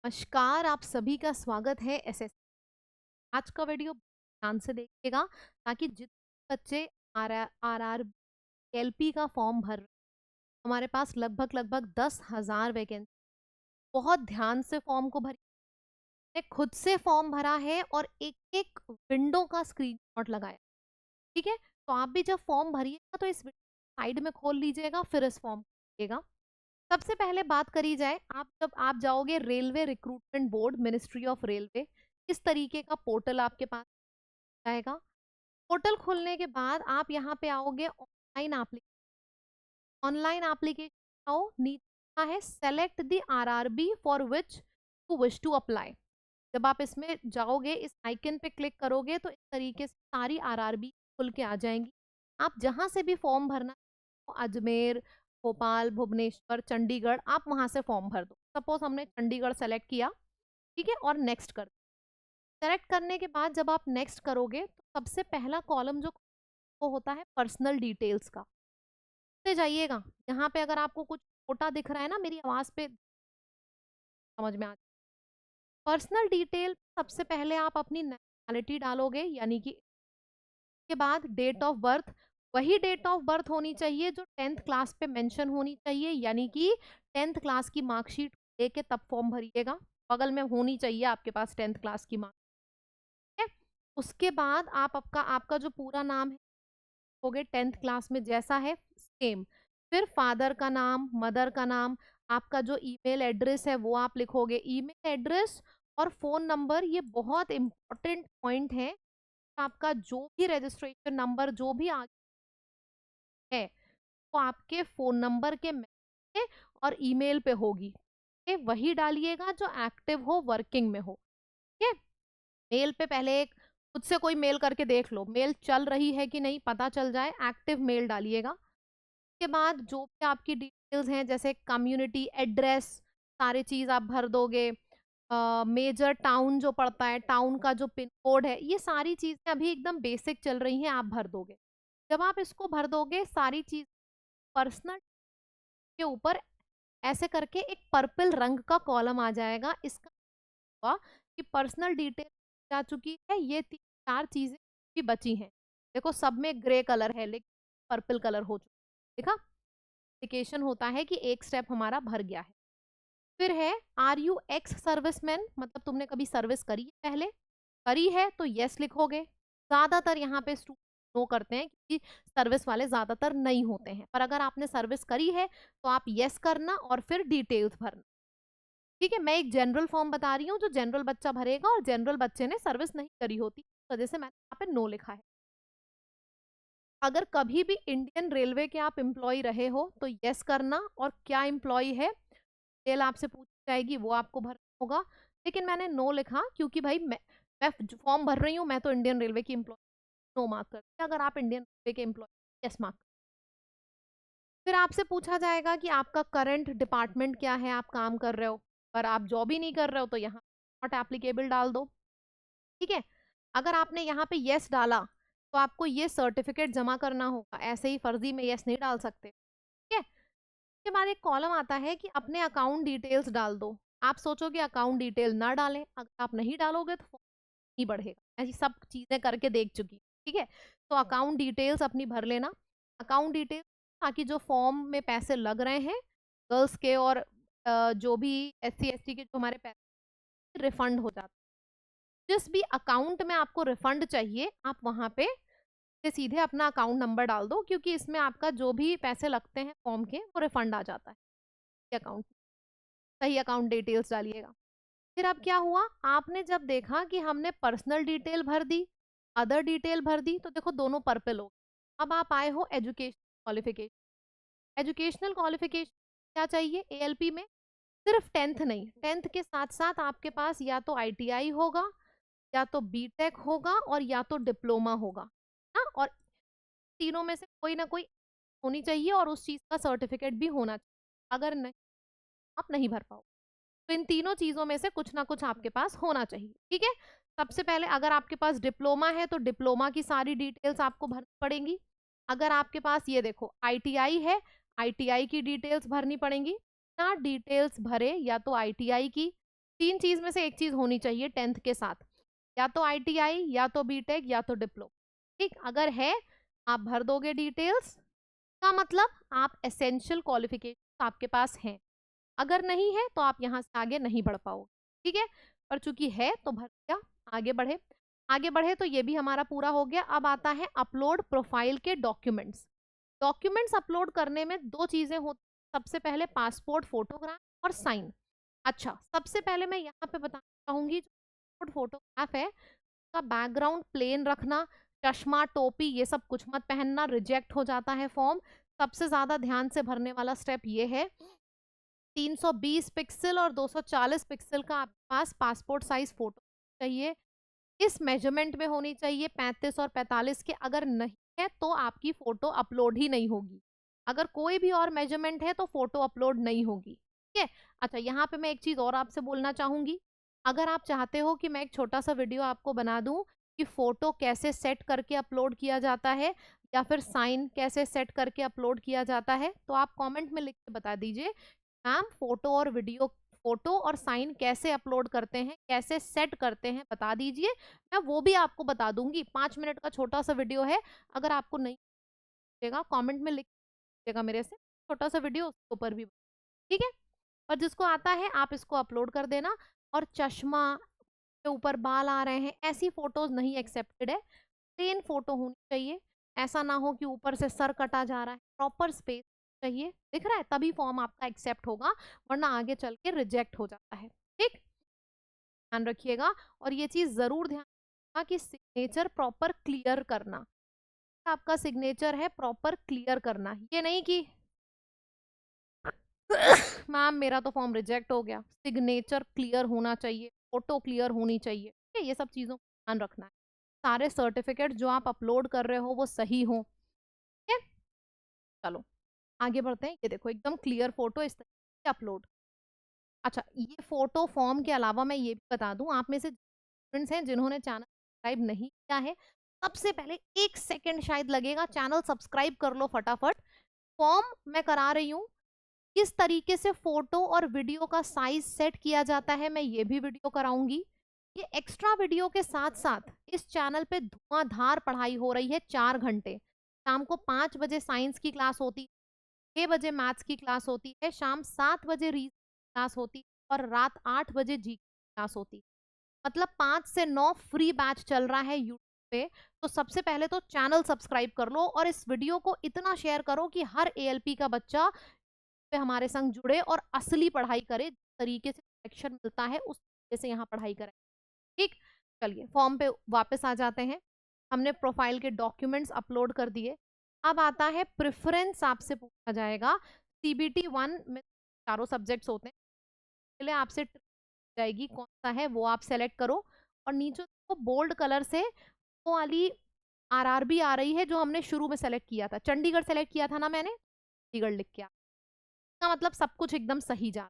नमस्कार, आप सभी का स्वागत है एसएस। आज का वीडियो ध्यान से देखिएगा ताकि जितने बच्चे आर एलपी का फॉर्म भर रहे हैं, हमारे पास लगभग लगभग 10,000 वैकेंसी। बहुत ध्यान से फॉर्म को भरिए। मैंने खुद से फॉर्म भरा है और एक एक विंडो का स्क्रीनशॉट लगाया। ठीक है, तो आप भी जब फॉर्म भरिएगा तो इस साइड में खोल लीजिएगा, फिर इस फॉर्म को भरिएगा। सबसे पहले बात करी जाए, जब आप जाओगे railway recruitment board, ministry of railway, इस तरीके का पोर्टल आपके पास आएगा। पोर्टल खुलने के बाद आप यहाँ पे आओगे ऑनलाइन एप्लीकेशन आओ, नीचे है select the RRB for which you wish to apply. जब आप इसमें जाओगे, इस आइकन पे क्लिक करोगे तो इस तरीके से सारी आरआरबी खुल के आ जाएंगी। आप जहां से भी फॉर्म भरना, अजमेर, भोपाल, भुवनेश्वर, चंडीगढ़, आप वहां से फॉर्म भर दो। सपोज हमने चंडीगढ़ सेलेक्ट किया, ठीक है, और नेक्स्ट कर। सेलेक्ट करने के बाद जब आप नेक्स्ट करोगे तो सबसे पहला कॉलम जो वो होता है पर्सनल डिटेल्स का, से जाइएगा। यहाँ पे अगर आपको कुछ छोटा दिख रहा है ना, मेरी आवाज पे समझ में आ, पर्सनल डिटेल सबसे पहले आप अपनी नेशनैलिटी डालोगे, यानी कि के बाद डेट ऑफ बर्थ। वही डेट ऑफ बर्थ होनी चाहिए जो 10th क्लास पे मेंशन होनी चाहिए, यानी कि 10th क्लास की मार्कशीट लेके तब फॉर्म भरिएगा। बगल में होनी चाहिए आपके पास 10th क्लास की मार्क है। उसके बाद आप आपका आपका जो पूरा नाम है हो गए 10th क्लास में जैसा है सेम। फिर फादर का नाम, मदर का नाम, आपका जो ईमेल एड्रेस है वो आप लिखोगे। ईमेल एड्रेस और फोन नंबर, ये बहुत इंपॉर्टेंट पॉइंट है। आपका जो भी रजिस्ट्रेशन नंबर जो भी आगे है वो आपके फोन नंबर के मैसेज और ईमेल पे होगी। वही डालिएगा जो एक्टिव हो, वर्किंग में हो। ठीक है, मेल पे पहले एक खुद से कोई मेल करके देख लो, मेल चल रही है कि नहीं पता चल जाए, एक्टिव मेल डालिएगा। उसके बाद जो भी आपकी डिटेल्स हैं, जैसे कम्युनिटी एड्रेस, सारी चीज आप भर दोगे। मेजर टाउन जो पड़ता है, टाउन का जो पिन कोड है, ये सारी चीजें अभी एकदम बेसिक चल रही हैं, आप भर दोगे। जब आप इसको भर दोगे सारी चीज, पर्सनल के ऊपर ऐसे करके एक पर्पल रंग का कॉलम आ जाएगा। इसका हुआ कि पर्सनल डिटेल जा चुकी है, ये तीन चार चीजें भी बची हैं। देखो सब में ग्रे कलर है लेकिन पर्पल कलर हो चुका है। देखा, इंडिकेशन होता है कि एक स्टेप हमारा भर गया है। फिर है आर यू एक्स सर्विसमैन, मतलब तुमने कभी सर्विस करी है पहले, करी है तो यस लिखोगे। ज्यादातर यहाँ पे स्टूडेंट नो करते हैं क्योंकि सर्विस वाले ज्यादातर नहीं होते हैं, पर अगर आपने सर्विस करी है तो आप यस करना और फिर डिटेल्स भरना। ठीक है, मैं एक जनरल फॉर्म बता रही हूँ जो जनरल बच्चा भरेगा, और जनरल बच्चे ने सर्विस नहीं करी होती, इस वजह से मैंने यहाँ पे नो लिखा है। अगर कभी भी इंडियन रेलवे के आप एम्प्लॉय रहे हो तो यस करना, और क्या एम्प्लॉय है डिटेल आपसे पूछी जाएगी वो आपको भरना होगा। लेकिन मैंने नो लिखा क्योंकि भाई मैं फॉर्म भर रही हूँ, मैं तो इंडियन रेलवे की एम्प्लॉय, नो मार्क करती है। अगर आप इंडियन रेलवे के एम्प्लॉय, यस मार्क। फिर आपसे पूछा जाएगा कि आपका करंट डिपार्टमेंट क्या है, आप काम कर रहे हो, पर आप जॉब ही नहीं कर रहे हो तो यहाँ नॉट एप्लीकेबल डाल दो। ठीक है, अगर आपने यहाँ पे यस डाला तो आपको ये सर्टिफिकेट जमा करना होगा, ऐसे ही फर्जी में यस नहीं डाल सकते। ठीक है, उसके बाद एक कॉलम आता है कि अपने अकाउंट डिटेल्स डाल दो। आप सोचोगे अकाउंट डिटेल ना डालें, अगर आप नहीं डालोगे तो नहीं बढ़ेगा। ऐसी सब चीजें करके देख चुकी। ठीक है, तो अकाउंट डिटेल्स अपनी भर लेना। अकाउंट डिटेल्स ताकि जो फॉर्म में पैसे लग रहे हैं गर्ल्स के और जो भी SC ST के जो हमारे पैसे रिफंड हो जाते हैं। जिस भी अकाउंट में आपको रिफंड चाहिए आप वहां पे सीधे अपना अकाउंट नंबर डाल दो, क्योंकि इसमें आपका जो भी पैसे लगते हैं फॉर्म के वो रिफंड आ जाता है अकाउंट। सही अकाउंट डिटेल्स डालिएगा। फिर अब क्या हुआ, आपने जब देखा कि हमने पर्सनल डिटेल भर दी, अदर डिटेल भर दी, तो देखो दोनों पर्पल हो गए। अब आप आए हो एजुकेशन क्वालिफिकेशन। एजुकेशनल क्वालिफिकेशन क्या चाहिए ALP में, सिर्फ 10th नहीं, 10th के साथ साथ आपके पास या तो ITI होगा, या तो BTech होगा, और या तो डिप्लोमा होगा। हाँ, और तीनों में से कोई ना कोई होनी चाहिए, और उस चीज का सर्टिफिकेट भी होना चाहिए। अगर नहीं, आप नहीं भर पाओ। तो इन तीनों चीजों में से कुछ ना कुछ आपके पास होना चाहिए। ठीक है, सबसे पहले अगर आपके पास डिप्लोमा है तो डिप्लोमा की सारी डिटेल्स आपको भरनी पड़ेंगी। अगर आपके पास ये देखो ITI है, ITI की डिटेल्स भरनी पड़ेंगी। ना डिटेल्स भरे, या तो ITI की 3 चीज में से एक चीज होनी चाहिए 10th के साथ, या तो ITI या तो बीटेक या तो डिप्लोमा। ठीक, अगर है आप भर दोगे डिटेल्स, का मतलब आप एसेंशियल क्वालिफिकेशन आपके पास हैं। अगर नहीं है तो आप यहाँ से आगे नहीं बढ़ पाओगे। ठीक है, पर चूंकि है तो भर दिया, आगे बढ़े। आगे बढ़े तो ये भी हमारा पूरा हो गया। अब आता है अपलोड प्रोफाइल के डॉक्यूमेंट्स। डॉक्यूमेंट्स अपलोड करने में 2 चीजें होती, सबसे पहले पासपोर्ट फोटोग्राफ और साइन। अच्छा, सबसे पहले मैं यहाँ पे बताना चाहूंगी, जो पासपोर्ट फोटोग्राफ है उसका बैकग्राउंड प्लेन रखना, चश्मा टोपी ये सब कुछ मत पहनना, रिजेक्ट हो जाता है फॉर्म। सबसे ज्यादा ध्यान से भरने वाला स्टेप ये है, 320 पिक्सल और 240 पिक्सल का आपके पास पासपोर्ट साइज फोटो चाहिए। इस मेजरमेंट में होनी चाहिए, 35 और 45 के। अगर नहीं है तो आपकी फोटो अपलोड ही नहीं होगी। अगर कोई भी और मेजरमेंट है तो फोटो अपलोड नहीं होगी। ठीक है। अच्छा, यहाँ पे मैं एक चीज और आपसे बोलना चाहूंगी, अगर आप चाहते हो कि मैं एक छोटा सा वीडियो आपको बना दूं कि फोटो कैसे सेट करके अपलोड किया जाता है या फिर साइन कैसे सेट करके अपलोड किया जाता है, तो आप कमेंट में लिख के बता दीजिए मैम फोटो और वीडियो, फोटो और साइन कैसे अपलोड करते हैं, कैसे सेट करते हैं, बता दीजिए। मैं वो भी आपको बता दूंगी। 5 मिनट का छोटा सा वीडियो है, अगर आपको नहीं मिलेगा कमेंट में लिख दीजिएगा मेरे से, छोटा सा वीडियो उसके ऊपर भी। ठीक है, और जिसको आता है आप इसको अपलोड कर देना। और चश्मा के ऊपर बाल आ रहे हैं, ऐसी फोटोज नहीं एक्सेप्टेड है। प्लेन फोटो होनी चाहिए, ऐसा ना हो कि ऊपर से सर कटा जा रहा है, प्रॉपर स्पेस चाहिए, दिख रहा है, तभी फॉर्म आपका एक्सेप्ट होगा, वरना आगे चल के रिजेक्ट हो जाता है। ठीक, ध्यान रखिएगा। और ये चीज जरूर ध्यान रखिएगा कि सिग्नेचर प्रॉपर क्लियर करना, आपका सिग्नेचर है प्रॉपर क्लियर करना, ये नहीं कि मैम मेरा तो फॉर्म रिजेक्ट हो गया। सिग्नेचर क्लियर होना चाहिए, फोटो क्लियर होनी चाहिए। ठीक है, ये सब चीजों का ध्यान रखना है। सारे सर्टिफिकेट जो आप अपलोड कर रहे हो वो सही हो। ठीक है, चलो आगे बढ़ते हैं। ये देखो एकदम क्लियर फोटो इस तरीके से अपलोड। अच्छा, ये फोटो फॉर्म के अलावा मैं ये भी बता दूं, आप में से स्टूडेंट्स हैं जिन्होंने चैनल सब्सक्राइब नहीं किया है, सबसे पहले 1 सेकंड शायद लगेगा, चैनल सब्सक्राइब कर लो फटाफट। फॉर्म मैं करा रही हूँ, किस तरीके से फोटो और वीडियो का साइज सेट किया जाता है मैं ये भी वीडियो कराऊंगी। ये एक्स्ट्रा वीडियो के साथ साथ इस चैनल पे धुआंधार पढ़ाई हो रही है 4 घंटे। शाम को 5 बजे साइंस की क्लास होती है, 6 बजे मैथ्स की क्लास होती है, शाम 7 बजे रीजनिंग क्लास होती है और रात 8 बजे जी क्लास होती है। मतलब 5 से 9 फ्री बैच चल रहा है यूट्यूब पे। तो सबसे पहले तो चैनल सब्सक्राइब कर लो और इस वीडियो को इतना शेयर करो कि हर ALP का बच्चा पे हमारे संग जुड़े और असली पढ़ाई करे, जिस तरीके से सिलेक्शन मिलता है उस तरीके से यहाँ पढ़ाई करें। ठीक, चलिए फॉर्म पे वापस आ जाते हैं। हमने प्रोफाइल के डॉक्यूमेंट्स अपलोड कर दिए। अब आता है प्रेफरेंस, आपसे पूछा जाएगा CBT 1 में 4 सब्जेक्ट्स होते हैं, पहले आपसे जाएगी कौन सा है वो आप सेलेक्ट करो। और नीचे तो बोल्ड कलर से वो वाली RRB आ रही है जो हमने शुरू में सेलेक्ट किया था, चंडीगढ़ सेलेक्ट किया था ना मैंने, चंडीगढ़ लिख के इसका मतलब सब कुछ एकदम सही जा।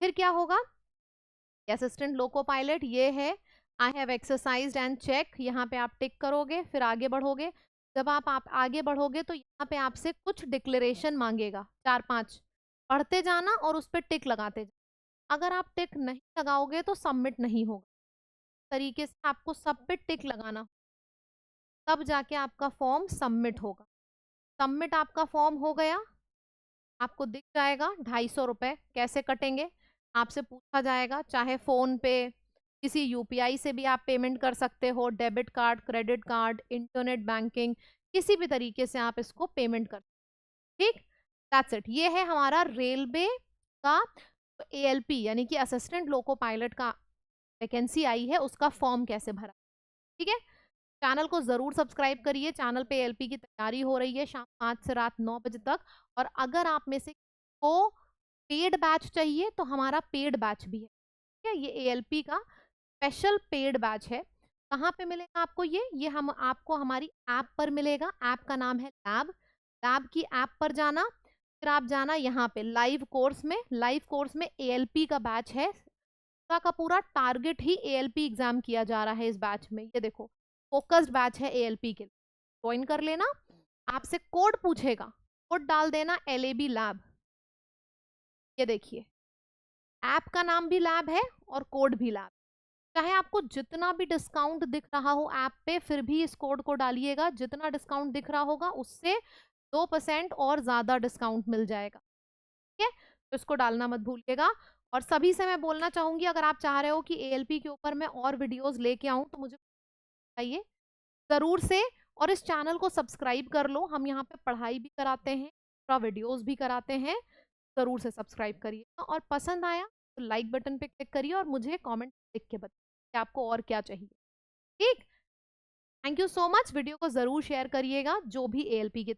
फिर क्या होगा, असिस्टेंट लोको पायलट ये है, I have exercised and check, यहाँ पे आप टिक करोगे फिर आगे बढ़ोगे। जब आप आगे बढ़ोगे तो यहाँ पे आपसे कुछ डिक्लेरेशन मांगेगा, 4-5 पढ़ते जाना और उस पर टिक लगाते जाना। अगर आप टिक नहीं लगाओगे तो सबमिट नहीं होगा, तरीके से आपको सब पे टिक लगाना, तब जाके आपका फॉर्म सबमिट होगा। सबमिट आपका फॉर्म हो गया, आपको दिख जाएगा 250 रुपये कैसे कटेंगे, आपसे पूछा जाएगा। चाहे फोन पे, किसी UPI से भी आप पेमेंट कर सकते हो, debit card, credit card, internet banking, किसी भी तरीके से आप इसको पेमेंट कर। ठीक, दैट्स इट। ये है हमारा रेलवे का ALP यानी कि असिस्टेंट लोको पायलट का वैकेंसी आई है, उसका फॉर्म कैसे भरा। ठीक है, चैनल को जरूर सब्सक्राइब करिए। चैनल पे ALP की तैयारी हो रही है शाम 5 से रात 9 बजे तक। और अगर आप में से को पेड बैच चाहिए तो हमारा पेड बैच भी है। ठीक है, ये ALP का स्पेशल पेड बैच है। कहाँ पे मिलेगा आपको ये हम आपको हमारी ऐप पर मिलेगा। ऐप का नाम है लैब। लैब की ऐप पर जाना, फिर आप जाना यहाँ पे लाइव कोर्स में। लाइव कोर्स में ALP का बैच है, पूरा का पूरा टारगेट ही ALP एग्जाम किया जा रहा है इस बैच में। ये देखो फोकस्ड बैच है ALP के लिए, ज्वाइन कर लेना। आपसे कोड पूछेगा, कोड डाल देना LAB लैब। ये देखिए ऐप का नाम भी लैब है और कोड भी लैब। चाहे आपको जितना भी डिस्काउंट दिख रहा हो ऐप पे, फिर भी इस कोड को डालिएगा। जितना डिस्काउंट दिख रहा होगा उससे 2% और ज्यादा डिस्काउंट मिल जाएगा। ठीक है, तो इसको डालना मत भूलिएगा। और सभी से मैं बोलना चाहूंगी, अगर आप चाह रहे हो कि एएलपी के ऊपर मैं और वीडियोस लेके आऊं तो मुझे बताइए जरूर से। और इस चैनल को सब्सक्राइब कर लो, हम यहाँ पे पढ़ाई भी कराते हैं, थोड़ा वीडियोस भी कराते हैं। जरूर से सब्सक्राइब करिएगा, और पसंद आया तो लाइक बटन पे क्लिक करिए और मुझे कमेंट लिख के बताइए कि आपको और क्या चाहिए। ठीक, thank you so much. Video को जरूर शेयर करिएगा जो भी एएलपी की